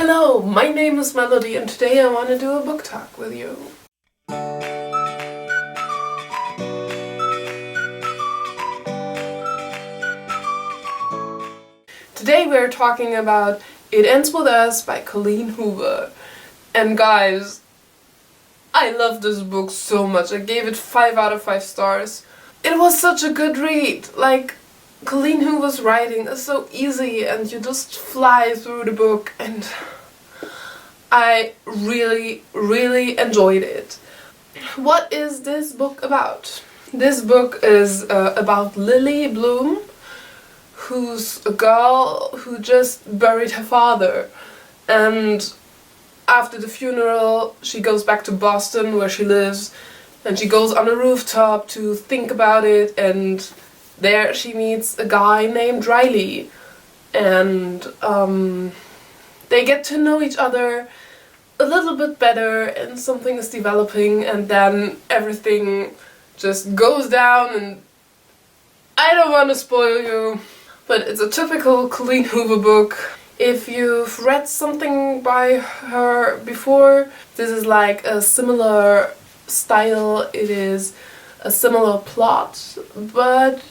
Hello, my name is Melodie and today I want to do a book talk with you. Today we're talking about It Ends With Us by Colleen Hoover. And guys, I love this book so much. I gave it 5 out of 5 stars. It was such a good read. Like, Colleen Hoover's writing is so easy and you just fly through the book, and I really enjoyed it. What is this book about? This book is about Lily Bloom, who's a girl who just buried her father, and after the funeral she goes back to Boston where she lives, and she goes on a rooftop to think about it, and there she meets a guy named Riley, and they get to know each other a little bit better, and something is developing, and then everything just goes down, and I don't want to spoil you, but it's a typical Colleen Hoover book. If you've read something by her before, this is like a similar style, it is a similar plot, but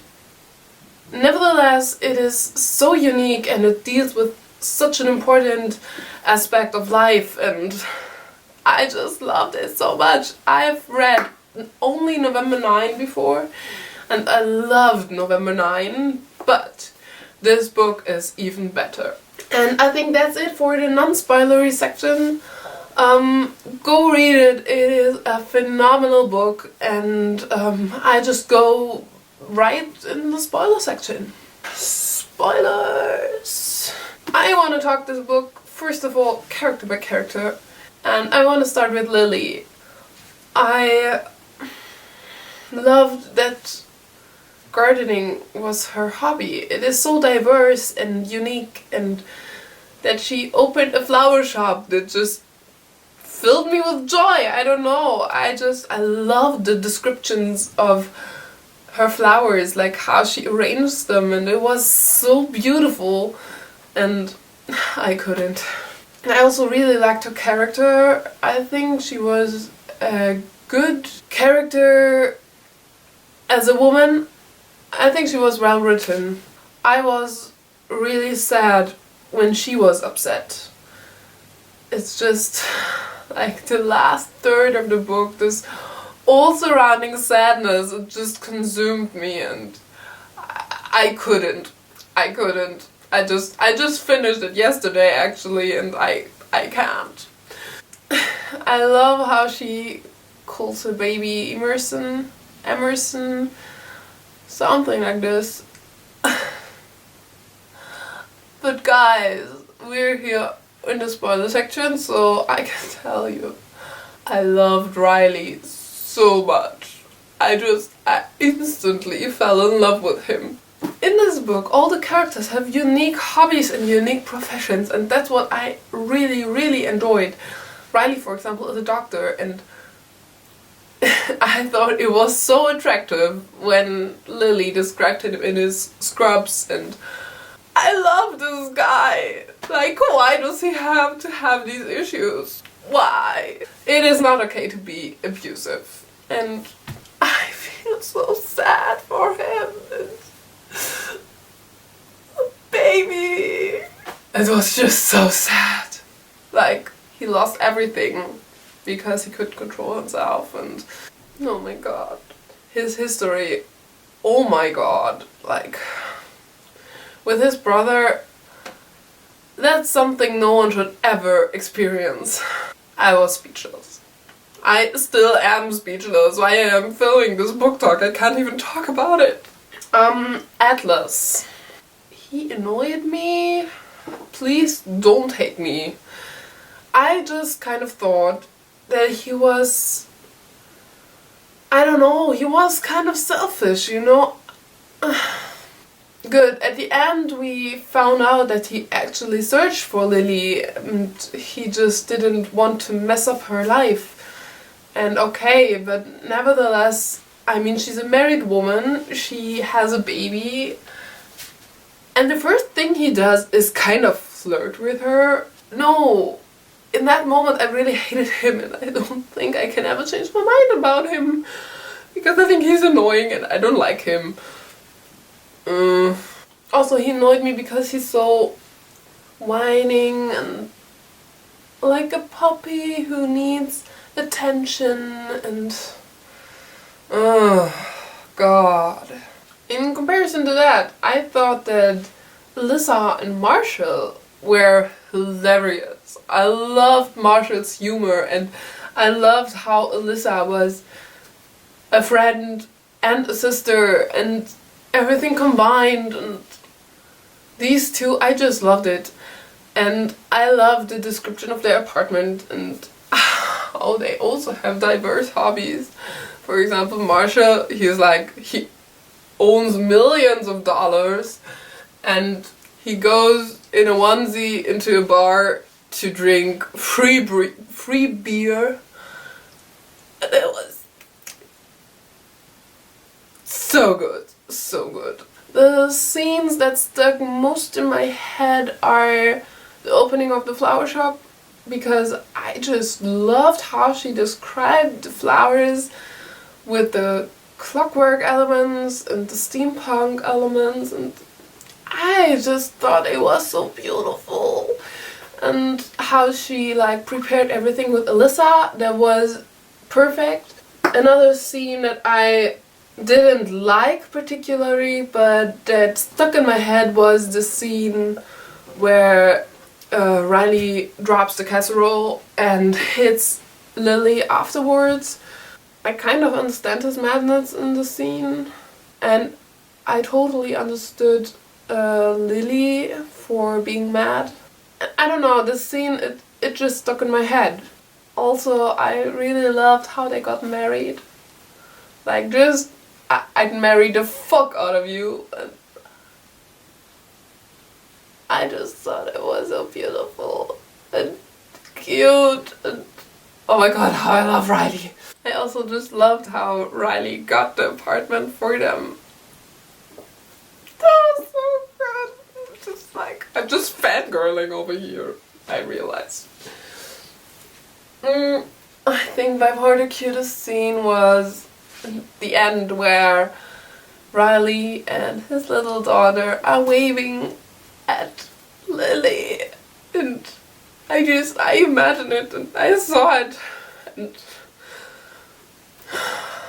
nevertheless it is so unique and it deals with such an important aspect of life, and I just loved it so much. I've read only November 9 before and I loved November 9, but this book is even better. And I think that's it for the non-spoilery section. Go read it, it is a phenomenal book, and I just go right in the spoiler section. Spoilers! I want to talk this book, first of all, character by character, and I want to start with Lily. I loved that gardening was her hobby. It is so diverse and unique, and that she opened a flower shop that just filled me with joy. I don't know, I loved the descriptions of her flowers, like how she arranged them, and it was so beautiful, and I couldn't. And I also really liked her character. I think she was a good character as a woman. I think she was well written. I was really sad when she was upset. It's just like the last third of the book, this all surrounding sadness, it just consumed me, and I couldn't. I just finished it yesterday actually, and I can't. I love how she calls her baby Emerson, something like this. But guys, we're here in the spoiler section, so I can tell you, I loved Riley so much. I instantly fell in love with him. In this book, all the characters have unique hobbies and unique professions, and that's what I really enjoyed. Riley, for example, is a doctor, and I thought it was so attractive when Lily described him in his scrubs, and I love this guy. Like, why does he have to have these issues? Why? It is not okay to be abusive, and I feel so sad for him. Baby! It was just so sad. Like, he lost everything because he couldn't control himself, and oh my god. His history, oh my god. Like, with his brother, that's something no one should ever experience. I was speechless. I still am speechless. Why I am filming this book talk, I can't even talk about it. Atlas. He annoyed me. Please don't hate me. I just kind of thought that he was, I don't know, he was kind of selfish, you know? Good, at the end we found out that he actually searched for Lily, and he just didn't want to mess up her life. And okay, but nevertheless, I mean, she's a married woman, she has a baby, and the first thing he does is kind of flirt with her. No, in that moment I really hated him, and I don't think I can ever change my mind about him, because I think he's annoying and I don't like him. Also, he annoyed me because he's so whining and like a puppy who needs attention, and God. In comparison to that, I thought that Alyssa and Marshall were hilarious. I loved Marshall's humor, and I loved how Alyssa was a friend and a sister and everything combined, and these two, I just loved it. And I loved the description of their apartment, and how they also have diverse hobbies. For example, Marshall, he owns millions of dollars, and he goes in a onesie into a bar to drink free beer. And it was so good, so good. The scenes that stuck most in my head are the opening of the flower shop, because I just loved how she described the flowers with the clockwork elements and the steampunk elements, and I just thought it was so beautiful. And how she like prepared everything with Alyssa, that was perfect. Another scene that I didn't like particularly, but that stuck in my head, was the scene where Riley drops the casserole and hits Lily afterwards. I kind of understand his madness in the scene, and I totally understood Lily for being mad. I don't know, this scene, it just stuck in my head. Also, I really loved how they got married. Like, just, I'd marry the fuck out of you. And I just thought it was so beautiful and cute, and oh my god, how I love Riley. I also just loved how Riley got the apartment for them. That was so good. I'm just fangirling over here, I realize. I think by far the cutest scene was the end, where Riley and his little daughter are waving at Lily, and I imagine it, and I saw it, and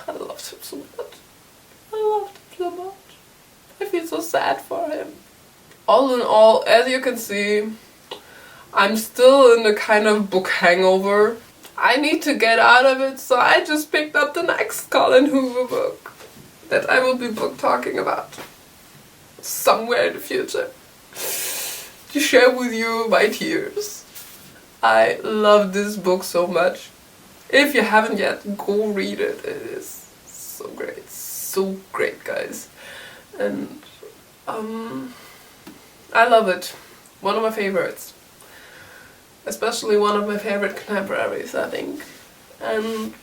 I loved him so much. I loved him so much. I feel so sad for him. All in all, as you can see, I'm still in a kind of book hangover. I need to get out of it, so I just picked up the next Colleen Hoover book that I will be book talking about somewhere in the future, to share with you my tears. I love this book so much. If you haven't yet, go read it. It is so great. So great, guys. And I love it. One of my favorites. Especially one of my favorite contemporaries, I think. And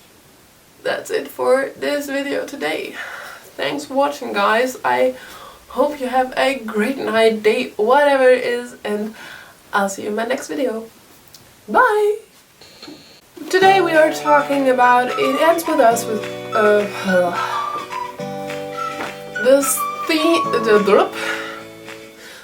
that's it for this video today. Thanks for watching, guys. I hope you have a great night, day, whatever it is, and I'll see you in my next video. Bye! Today we are talking about It Ends With Us with this theme,